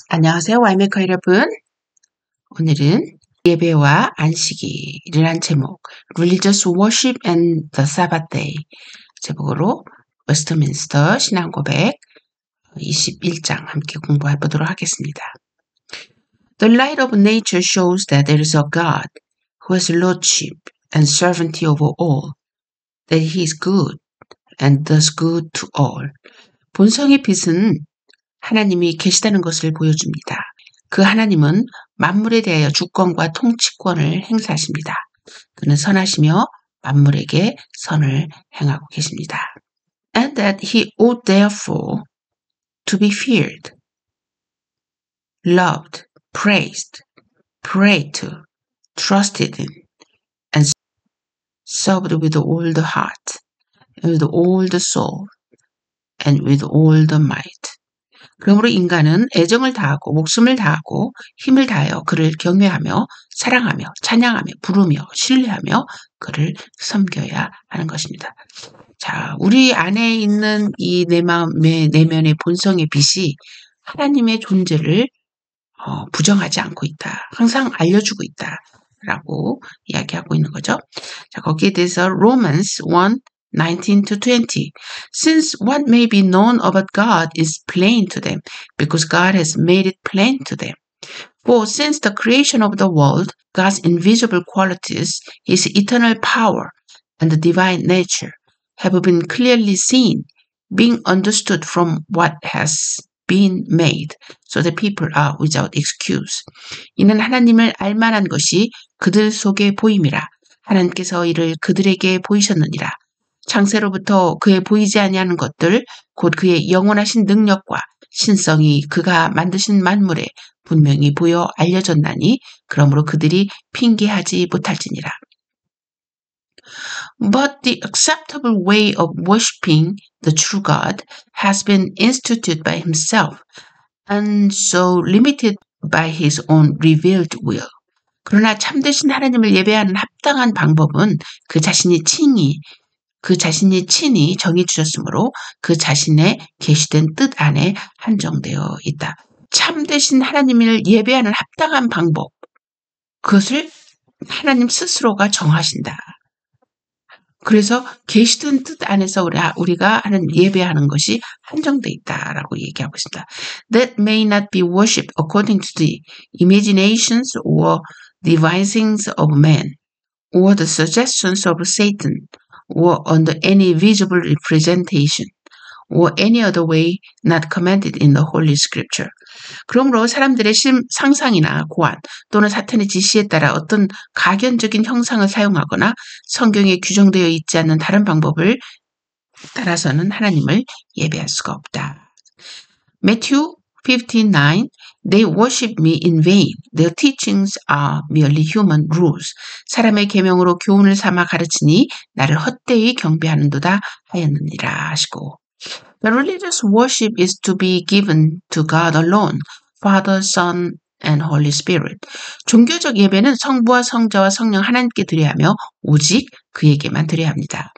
안녕하세요. 와이메이커 여러분. 오늘은 예배와 안식일이란 제목, Religious Worship and the Sabbath Day 제목으로 웨스트민스터 신앙고백 21장 함께 공부해 보도록 하겠습니다. The light of nature shows that there is a God who has lordship and sovereignty over all, that he is good and does good to all. 본성의 빛은 하나님이 계시다는 것을 보여줍니다. 그 하나님은 만물에 대하여 주권과 통치권을 행사하십니다. 그는 선하시며 만물에게 선을 행하고 계십니다. And that he ought therefore to be feared, loved, praised, prayed to, trusted in, and served with all the heart, with all the soul, and with all the might. 그러므로 인간은 애정을 다하고 목숨을 다하고 힘을 다하여 그를 경외하며 사랑하며 찬양하며 부르며 신뢰하며 그를 섬겨야 하는 것입니다. 자, 우리 안에 있는 이 내 마음의 내면의 본성의 빛이 하나님의 존재를 부정하지 않고 있다. 항상 알려주고 있다라고 이야기하고 있는 거죠. 자, 거기에 대해서 Romans 1:19-20. Since what may be known about God is plain to them, because God has made it plain to them. For since the creation of the world, God's invisible qualities, His eternal power, and the divine nature have been clearly seen, being understood from what has been made, so that people are without excuse. 이는 하나님을 알만한 것이 그들 속에 보임이라. 하나님께서 이를 그들에게 보이셨느니라. 창세로부터 그의 보이지 아니하는 것들, 곧 그의 영원하신 능력과 신성이 그가 만드신 만물에 분명히 보여 알려졌나니 그러므로 그들이 핑계하지 못할지니라. But the acceptable way of worshipping the true God has been instituted by himself, and so limited by his own revealed will. 그러나 참되신 하나님을 예배하는 합당한 방법은 그 자신이 친히 정해 주셨으므로 그 자신의 계시된 뜻 안에 한정되어 있다. 참되신 하나님을 예배하는 합당한 방법, 그것을 하나님 스스로가 정하신다. 그래서 계시된 뜻 안에서 우리가 하나님 예배하는 것이 한정되어 있다라고 얘기하고 있습니다. That may not be worshipped according to the imaginations or devisings of man, or the suggestions of Satan, or under any visible representation, or any other way not commanded in the Holy Scripture. 그러므로 사람들의 상상이나 고안 또는 사탄의 지시에 따라 어떤 가견적인 형상을 사용하거나 성경에 규정되어 있지 않는 다른 방법을 따라서는 하나님을 예배할 수가 없다. Matthew 15:9 They worship me in vain. Their teachings are merely human rules. 사람의 계명으로 교훈을 삼아 가르치니 나를 헛되이 경배하는도다 하였느니라 하시고. The religious worship is to be given to God alone, Father, Son, and Holy Spirit. 종교적 예배는 성부와 성자와 성령 하나님께 드려야 하며 오직 그에게만 드려야 합니다.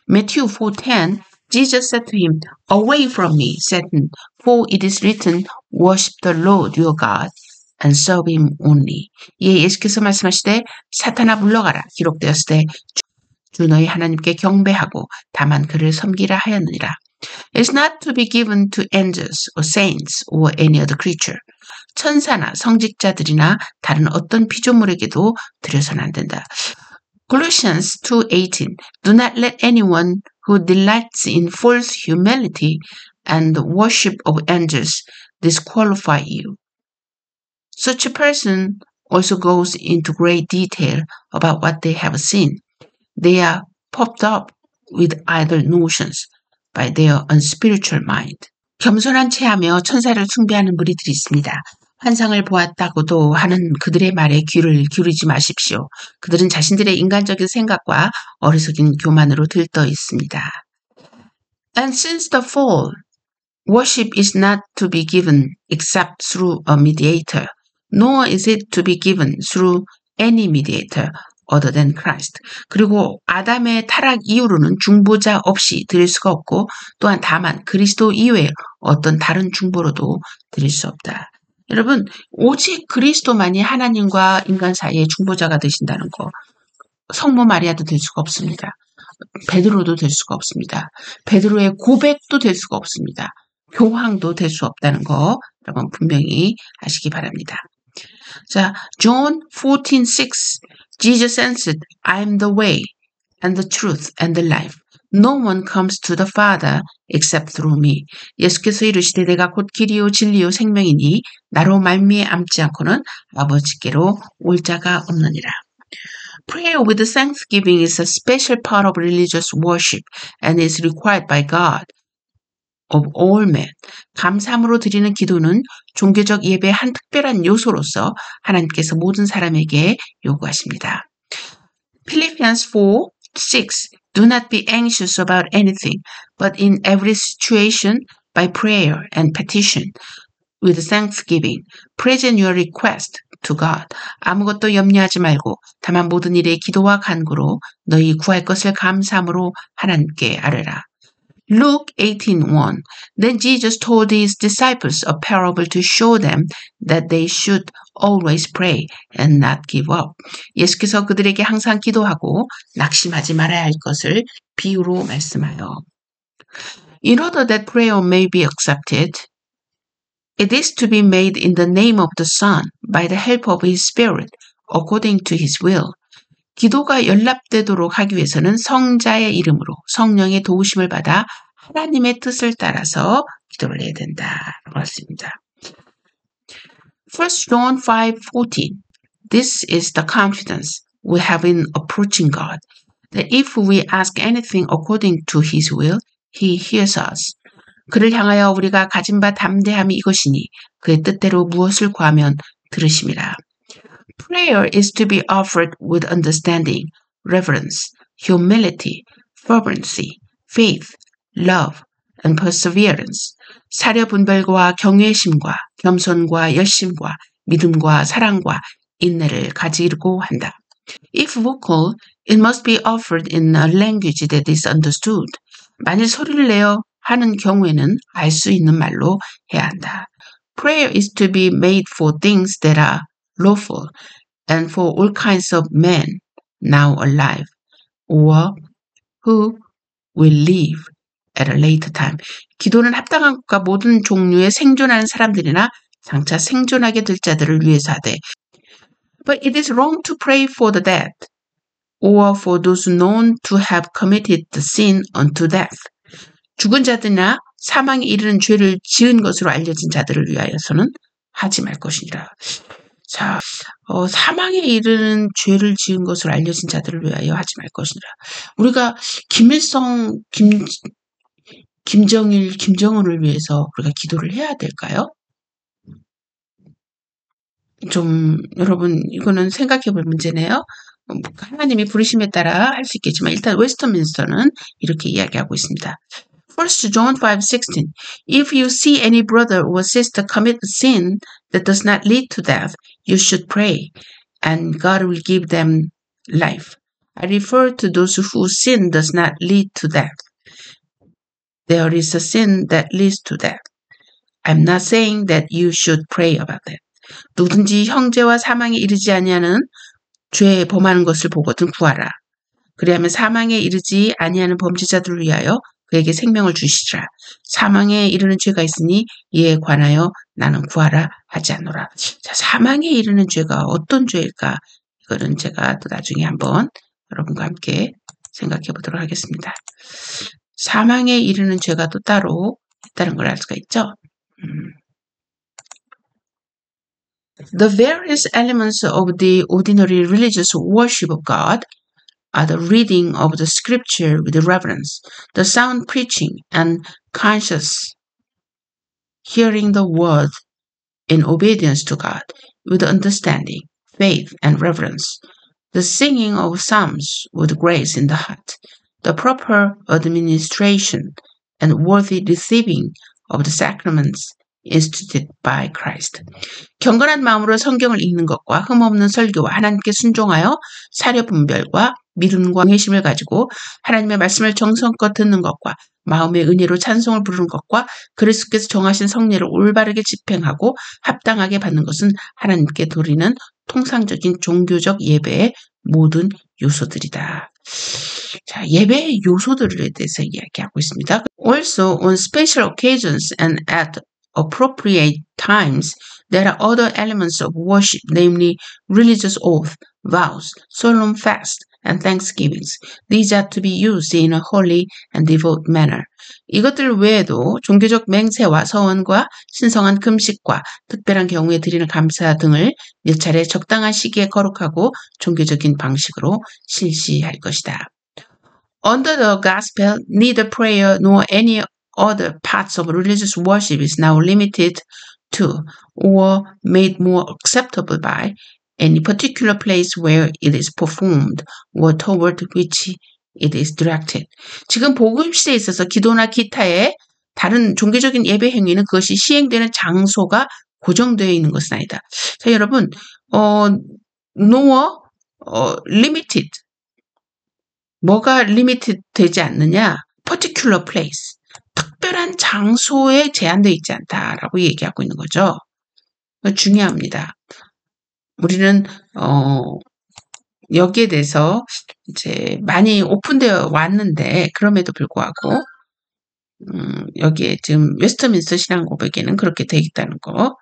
Matthew 4:10 Jesus said to him, Away from me, Satan, for it is written, Worship the Lord your God and serve him only. 이에 예수께서 말씀하시되 사탄아 물러가라 기록되었을 때 주 너희 하나님께 경배하고 다만 그를 섬기라 하였느니라. It is not to be given to angels or saints or any other creature. 천사나 성직자들이나 다른 어떤 피조물에게도 드려서는 안 된다. Colossians 2:18 Do not let anyone who delights in false humility and the worship of angels disqualify you. Such a person also goes into great detail about what they have seen. They are puffed up with idle notions by their unspiritual mind. 겸손한 체하며 천사를 숭배하는 무리들이 있습니다. 환상을 보았다고도 하는 그들의 말에 귀를 기울이지 마십시오. 그들은 자신들의 인간적인 생각과 어리석인 교만으로 들떠 있습니다. And since the fall, worship is not to be given except through a mediator, nor is it to be given through any mediator other than Christ. 그리고 아담의 타락 이후로는 중보자 없이 드릴 수가 없고 또한 다만 그리스도 이외에 어떤 다른 중보로도 드릴 수 없다. 여러분, 오직 그리스도만이 하나님과 인간 사이의 중보자가 되신다는 거. 성모 마리아도 될 수가 없습니다. 베드로도 될 수가 없습니다. 베드로의 고백도 될 수가 없습니다. 교황도 될 수 없다는 거 여러분 분명히 아시기 바랍니다. 자, John 14:6 Jesus answered, I am the way and the truth and the life. No one comes to the Father except through me. 예수께서 이르시되 내가 곧 길이요 진리요 생명이니 나로 말미암지 않고는 아버지께로 올 자가 없느니라. Prayer with thanksgiving is a special part of religious worship and is required by God of all men. 감사함으로 드리는 기도는 종교적 예배의 한 특별한 요소로서 하나님께서 모든 사람에게 요구하십니다. Philippians 4:6 Do not be anxious about anything, but in every situation by prayer and petition with thanksgiving present your request to God. 아무것도 염려하지 말고 다만 모든 일에 기도와 간구로 너희 구할 것을 감사함으로 하나님께 아뢰라. Luke 18:1 Then Jesus told his disciples a parable to show them that they should always pray and not give up. 예수께서 그들에게 항상 기도하고 낙심하지 말아야 할 것을 비유로 말씀하여. In order that prayer may be accepted, it is to be made in the name of the Son by the help of His Spirit, according to His will. 기도가 연락되도록 하기 위해서는 성자의 이름으로 성령의 도우심을 받아 하나님의 뜻을 따라서 기도를 해야 된다라고 했습니다. 1 John 5:14 This is the confidence we have in approaching God, that if we ask anything according to His will, He hears us. 그를 향하여 우리가 가진 바 담대함이 이것이니 그의 뜻대로 무엇을 구하면 들으심이라. Prayer is to be offered with understanding, reverence, humility, fervency, faith, love, and perseverance. 사려 분별과 경외심과 겸손과 열심과 믿음과 사랑과 인내를 가지고 한다. If vocal, it must be offered in a language that is understood. 만일 소리를 내어 하는 경우에는 알 수 있는 말로 해야 한다. Prayer is to be made for things that are lawful and for all kinds of men now alive or who will live at a later time. 기도는 합당한 것과 모든 종류의 생존하는 사람들이나 장차 생존하게 될 자들을 위해서 하되. But it is wrong to pray for the dead or for those known to have committed the sin unto death. 죽은 자들이나 사망에 이르는 죄를 지은 것으로 알려진 자들을 위하여서는 하지 말 것이니라. 자, 사망에 이르는 죄를 지은 것으로 알려진 자들을 위하여 하지 말 것이니라. 우리가 김일성, 김정일, 김정은을 위해서 우리가 기도를 해야 될까요? 좀 여러분 이거는 생각해 볼 문제네요. 하나님이 부르심에 따라 할 수 있겠지만 일단 웨스터민스터는 이렇게 이야기하고 있습니다. 1 John 5:16 If you see any brother or sister commit a sin that does not lead to death, you should pray, and God will give them life. I refer to those whose sin does not lead to death. There is a sin that leads to death. I'm not saying that you should pray about that. 누구든지 형제와 사망에 이르지 아니하는 죄에 범하는 것을 보거든 구하라. 그리하면 사망에 이르지 아니하는 범죄자들을 위하여 그에게 생명을 주시리라. 사망에 이르는 죄가 있으니 이에 관하여 나는 구하라 하지 않노라. 자, 사망에 이르는 죄가 어떤 죄일까? 이거는 제가 또 나중에 한번 여러분과 함께 생각해 보도록 하겠습니다. 사망에 이르는 죄가 또 따로 있다는 걸 알 수가 있죠. The various elements of the ordinary religious worship of God are the reading of the scripture with reverence, the sound preaching and conscious hearing the word in obedience to God with understanding, faith and reverence, the singing of psalms with grace in the heart, the proper administration and worthy receiving of the sacraments instituted by Christ. 경건한 마음으로 성경을 읽는 것과 흠없는 설교와 하나님께 순종하여 사려 분별과 믿음과 회심을 가지고 하나님의 말씀을 정성껏 듣는 것과 마음의 은혜로 찬송을 부르는 것과 그리스도께서 정하신 성례를 올바르게 집행하고 합당하게 받는 것은 하나님께 드리는 통상적인 종교적 예배의 모든 요소들이다. 자, 예배의 요소들에 대해서 이야기하고 있습니다. Also, on special occasions and at appropriate times, there are other elements of worship, namely religious oath, vows, solemn fast, and thanksgivings. These are to be used in a holy and devout manner. 이것들 외에도 종교적 맹세와 서원과 신성한 금식과 특별한 경우에 드리는 감사 등을 몇 차례 적당한 시기에 거룩하고 종교적인 방식으로 실시할 것이다. Under the gospel, neither prayer nor any other parts of religious worship is now limited to or made more acceptable by any particular place where it is performed or toward which it is directed. 지금 복음 시대에 있어서 기도나 기타의 다른 종교적인 예배 행위는 그것이 시행되는 장소가 고정되어 있는 것은 아니다. 자, 여러분, nor limited. 뭐가 limited 되지 않느냐? particular place. 특별한 장소에 제한되어 있지 않다라고 얘기하고 있는 거죠. 중요합니다. 우리는 여기에 대해서 이제 많이 오픈되어 왔는데 그럼에도 불구하고 여기에 지금 웨스트민스터 신앙고백에는 그렇게 되어 있다는 거.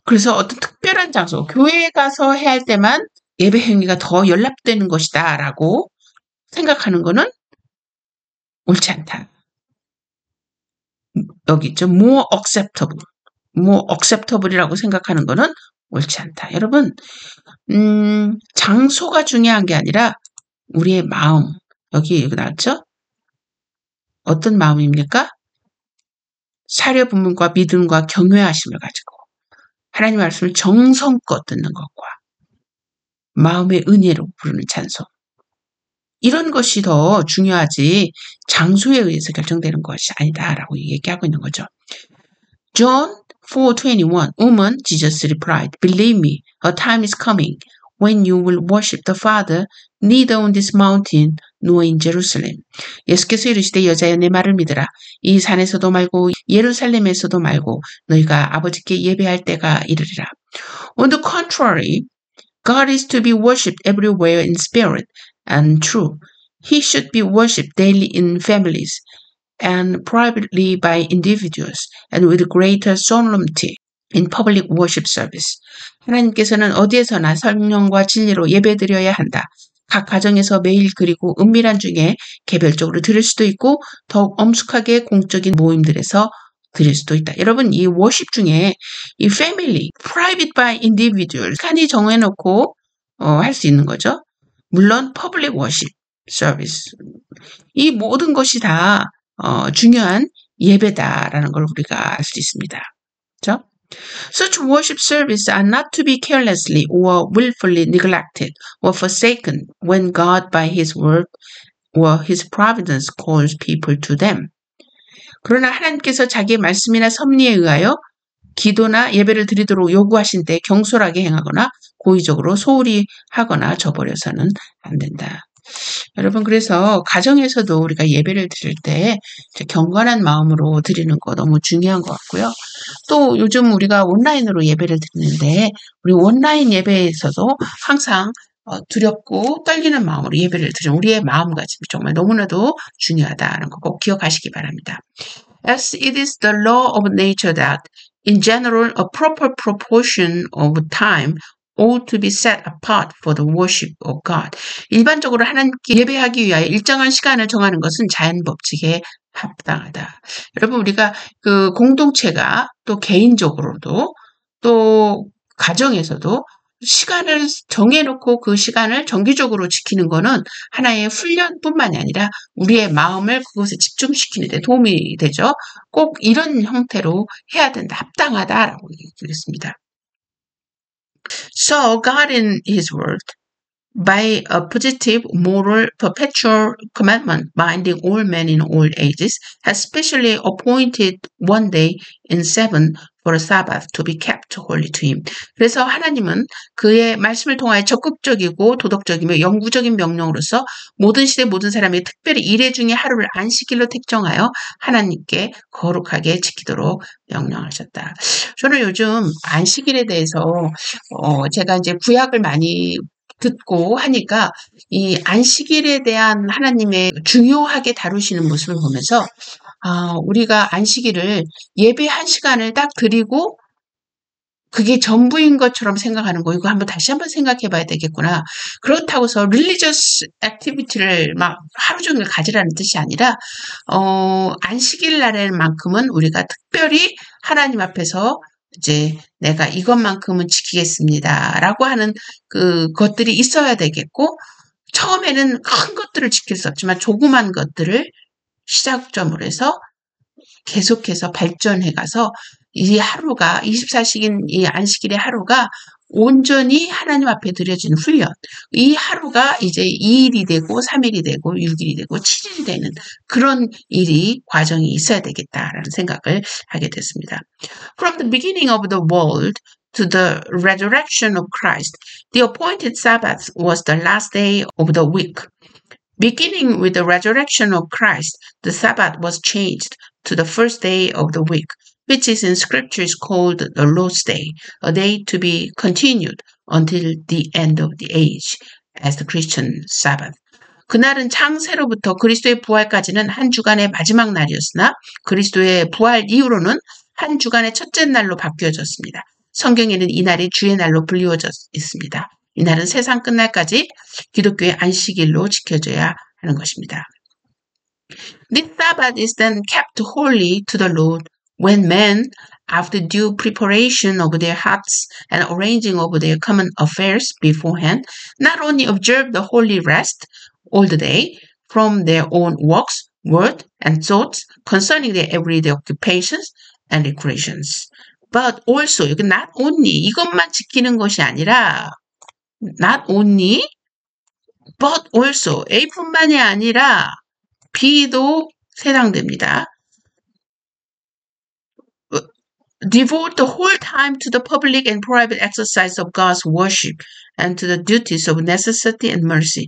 그래서 어떤 특별한 장소, 교회에 가서 해야 할 때만 예배 행위가 더 연락되는 것이다 라고 생각하는 거는 옳지 않다. 여기 있죠. more acceptable이라고 생각하는 거는 옳지 않다. 여러분, 장소가 중요한 게 아니라 우리의 마음. 여기 나왔죠? 어떤 마음입니까? 사려 분문과 믿음과 경외하심을 가지고 하나님 말씀을 정성껏 듣는 것과 마음의 은혜로 부르는 찬송. 이런 것이 더 중요하지 장소에 의해서 결정되는 것이 아니다라고 얘기하고 있는 거죠. John 4:21 Woman, Jesus replied, Believe me, a time is coming when you will worship the Father neither on this mountain nor in Jerusalem. 예수께서 이르시되 여자여 내 말을 믿으라. 이 산에서도 말고 예루살렘에서도 말고 너희가 아버지께 예배할 때가 이르리라. On the contrary, God is to be worshipped everywhere in spirit and truth. He should be worshipped daily in families and privately by individuals and with greater solemnity in public worship service. 하나님께서는 어디에서나 성령과 진리로 예배드려야 한다. 각 가정에서 매일 그리고 은밀한 중에 개별적으로 드릴 수도 있고 더욱 엄숙하게 공적인 모임들에서 드릴 수도 있다. 여러분, 이 워십 중에 이 family, private by individual 간이 정해놓고 할 수 있는 거죠. 물론 public worship service. 이 모든 것이 다 중요한 예배다라는 걸 우리가 알 수 있습니다. 그렇죠? Such worship services are not to be carelessly or willfully neglected or forsaken when God by His word or His providence calls people to them. 그러나 하나님께서 자기의 말씀이나 섭리에 의하여 기도나 예배를 드리도록 요구하신 때 경솔하게 행하거나 고의적으로 소홀히 하거나 저버려서는 안 된다. 여러분, 그래서 가정에서도 우리가 예배를 드릴 때 경건한 마음으로 드리는 거 너무 중요한 것 같고요. 또 요즘 우리가 온라인으로 예배를 드리는데 우리 온라인 예배에서도 항상 두렵고 떨리는 마음으로 예배를 드리는 우리의 마음가짐이 정말 너무나도 중요하다는 거 꼭 기억하시기 바랍니다. As it is the law of nature that in general a proper proportion of time ought to be set apart for the worship of God. 일반적으로 하나님께 예배하기 위하여 일정한 시간을 정하는 것은 자연 법칙에 합당하다. 여러분, 우리가 그 공동체가 또 개인적으로도 또 가정에서도 시간을 정해놓고 그 시간을 정기적으로 지키는 거는 하나의 훈련뿐만이 아니라 우리의 마음을 그것에 집중시키는 데 도움이 되죠. 꼭 이런 형태로 해야 된다. 합당하다라고 얘기했습니다. So God in His word, by a positive moral perpetual commandment binding all men in all ages, has specially appointed one day in 7 for a Sabbath to be kept holy to him. 그래서 하나님은 그의 말씀을 통하여 적극적이고 도덕적이며 영구적인 명령으로서 모든 시대 모든 사람이 특별히 일회 중에 하루를 안식일로 택정하여 하나님께 거룩하게 지키도록 명령하셨다. 저는 요즘 안식일에 대해서 제가 이제 구약을 많이 듣고 하니까 이 안식일에 대한 하나님의 중요하게 다루시는 모습을 보면서 우리가 안식일을 예배 1시간을 딱 드리고 그게 전부인 것처럼 생각하는 거, 이거 다시 한번 생각해 봐야 되겠구나. 그렇다고서 religious activity를 막 하루 종일 가지라는 뜻이 아니라, 안식일 날에만큼은 우리가 특별히 하나님 앞에서 이제 내가 이것만큼은 지키겠습니다. 라고 하는 것들이 있어야 되겠고, 처음에는 큰 것들을 지킬 수 없지만 조그만 것들을 시작점으로 해서 계속해서 발전해 가서 이 하루가 24시간 이 안식일의 하루가 온전히 하나님 앞에 드려진 훈련. 이 하루가 이제 2일이 되고 3일이 되고 6일이 되고 7일이 되는 그런 과정이 있어야 되겠다라는 생각을 하게 됐습니다. From the beginning of the world to the resurrection of Christ, the appointed Sabbath was the last day of the week. Beginning with the resurrection of Christ, the Sabbath was changed to the first day of the week, which is in scriptures called the Lord's Day, a day to be continued until the end of the age, as the Christian Sabbath. 그날은 창세로부터 그리스도의 부활까지는 한 주간의 마지막 날이었으나 그리스도의 부활 이후로는 한 주간의 첫째 날로 바뀌어졌습니다. 성경에는 이 날이 주의 날로 불리워져 있습니다. 이 날은 세상 끝날까지 기독교의 안식일로 지켜져야 하는 것입니다. This Sabbath is then kept holy to the Lord when men, after due preparation of their hearts and arranging of their common affairs beforehand, not only observe the holy rest all the day from their own works, word, and thoughts concerning their everyday occupations and recreations, but also, 여기 not only 이것만 지키는 것이 아니라 not only, but also A뿐만이 아니라 B도 해당됩니다. Devote the whole time to the public and private exercise of God's worship and to the duties of necessity and mercy.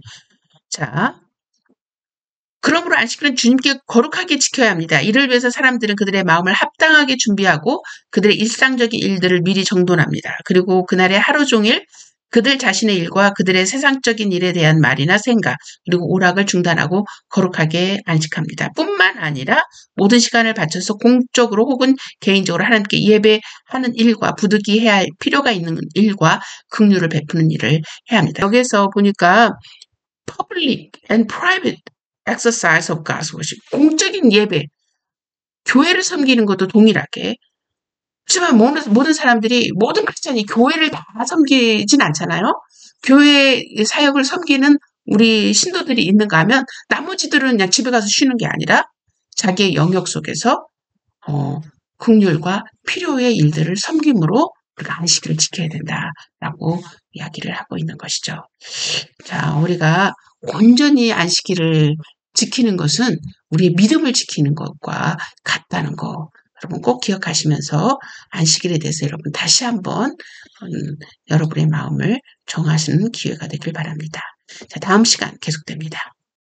자, 그러므로 안식일은 주님께 거룩하게 지켜야 합니다. 이를 위해서 사람들은 그들의 마음을 합당하게 준비하고 그들의 일상적인 일들을 미리 정돈합니다. 그리고 그날의 하루 종일 그들 자신의 일과 그들의 세상적인 일에 대한 말이나 생각, 그리고 오락을 중단하고 거룩하게 안식합니다. 뿐만 아니라 모든 시간을 바쳐서 공적으로 혹은 개인적으로 하나님께 예배하는 일과 부득이 해야 할 필요가 있는 일과 긍휼을 베푸는 일을 해야 합니다. 여기서 보니까 public and private exercise of God's worship, 공적인 예배, 교회를 섬기는 것도 동일하게. 하지만 모든 사람들이, 모든 크리스찬이 교회를 다 섬기진 않잖아요. 교회 사역을 섬기는 우리 신도들이 있는가 하면 나머지들은 그냥 집에 가서 쉬는 게 아니라 자기의 영역 속에서 긍휼과 필요의 일들을 섬김으로 우리가 안식일을 지켜야 된다라고 이야기를 하고 있는 것이죠. 자, 우리가 온전히 안식일을 지키는 것은 우리의 믿음을 지키는 것과 같다는 거 여러분 꼭 기억하시면서 안식일에 대해서 여러분 다시 한번 여러분의 마음을 정하시는 기회가 되길 바랍니다. 자, 다음 시간 계속됩니다.